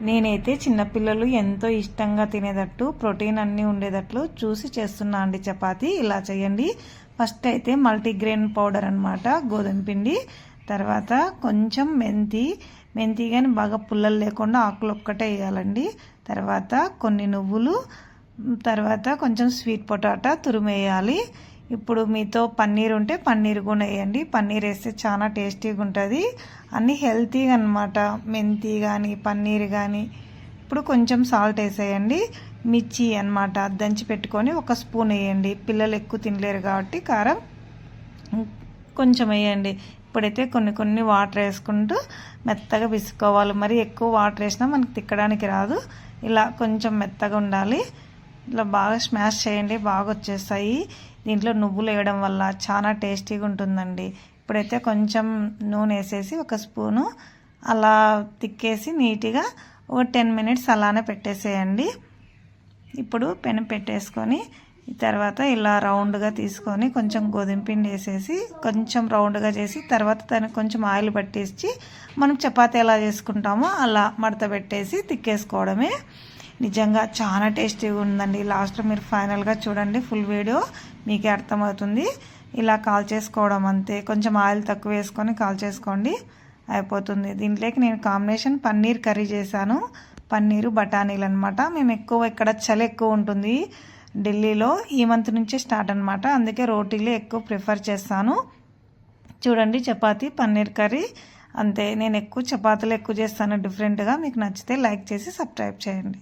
నేనైతే చిన్నపిల్లలు ఎంతో ఇష్టంగా తినేటట్టు ప్రోటీన్ అన్నీ ఉండేటట్లు చూసి చేస్తున్నా అండి చపాతీ. ఇలా చేయండి. ఫస్ట్ అయితే మల్టీగ్రెయిన్ పౌడర్ అనమాట, గోధుమ పిండి. తర్వాత కొంచెం మెంతి కానీ బాగా పుల్లలు లేకుండా ఆకులు ఒక్కటే వేయాలండి. తర్వాత కొన్ని నువ్వులు, తర్వాత కొంచెం స్వీట్ పొటాటా తురిమేయాలి. ఇప్పుడు మీతో పన్నీర్ ఉంటే పన్నీర్ కూడా వేయండి. పన్నీర్ వేస్తే చాలా టేస్టీగా ఉంటుంది. అన్నీ హెల్తీగా అనమాట, మెంతి కానీ పన్నీర్ కానీ. ఇప్పుడు కొంచెం సాల్ట్ వేసేయండి. మిర్చి అనమాట దంచి పెట్టుకొని 1 స్పూన్ వేయండి. పిల్లలు ఎక్కువ తినలేరు కాబట్టి కారం కొంచెం వేయండి. ఇప్పుడైతే కొన్ని వాటర్ వేసుకుంటూ మెత్తగా పిసుకోవాలి. మరి ఎక్కువ వాటర్ వేసినా మనకి తిక్కడానికి రాదు. ఇలా కొంచెం మెత్తగా ఉండాలి. ఇలా బాగా స్మాష్ చేయండి, బాగా వచ్చేస్తాయి. దీంట్లో నువ్వులు వేయడం వల్ల చాలా టేస్టీగా ఉంటుందండి. ఇప్పుడైతే కొంచెం నూనె వేసేసి 1 స్పూను అలా తిక్కేసి నీట్గా ఒక 10 మినిట్స్ అలానే పెట్టేసేయండి. ఇప్పుడు పెనం పెట్టేసుకొని తర్వాత ఇలా రౌండ్గా తీసుకొని కొంచెం గోధుమ పిండి వేసేసి కొంచెం రౌండ్గా చేసి తర్వాత దానికి కొంచెం ఆయిల్ పట్టేసి మనం చపాతీ ఎలా చేసుకుంటామో అలా మడత పెట్టేసి తిక్కేసుకోవడమే. నిజంగా చాలా టేస్టీగా ఉందండి. లాస్ట్లో మీరు ఫైనల్గా చూడండి, ఫుల్ వీడియో మీకే అర్థమవుతుంది. ఇలా కాల్ చేసుకోవడం అంతే. కొంచెం ఆయిల్ తక్కువ వేసుకొని కాల్ చేసుకోండి, అయిపోతుంది. దీంట్లోకి నేను కాంబినేషన్ పన్నీర్ కర్రీ చేశాను. పన్నీరు బఠానీలు అనమాట. మేము ఇక్కడ చలి ఎక్కువ ఉంటుంది ఢిల్లీలో. ఈ మంత్ నుంచే స్టార్ట్ అనమాట, అందుకే రోటీలు ఎక్కువ ప్రిఫర్ చేస్తాను. చూడండి చపాతీ పన్నీర్ కర్రీ అంతే. నేను చపాతీలు ఎక్కువ చేస్తాను డిఫరెంట్గా. మీకు నచ్చితే లైక్ చేసి సబ్స్క్రైబ్ చేయండి.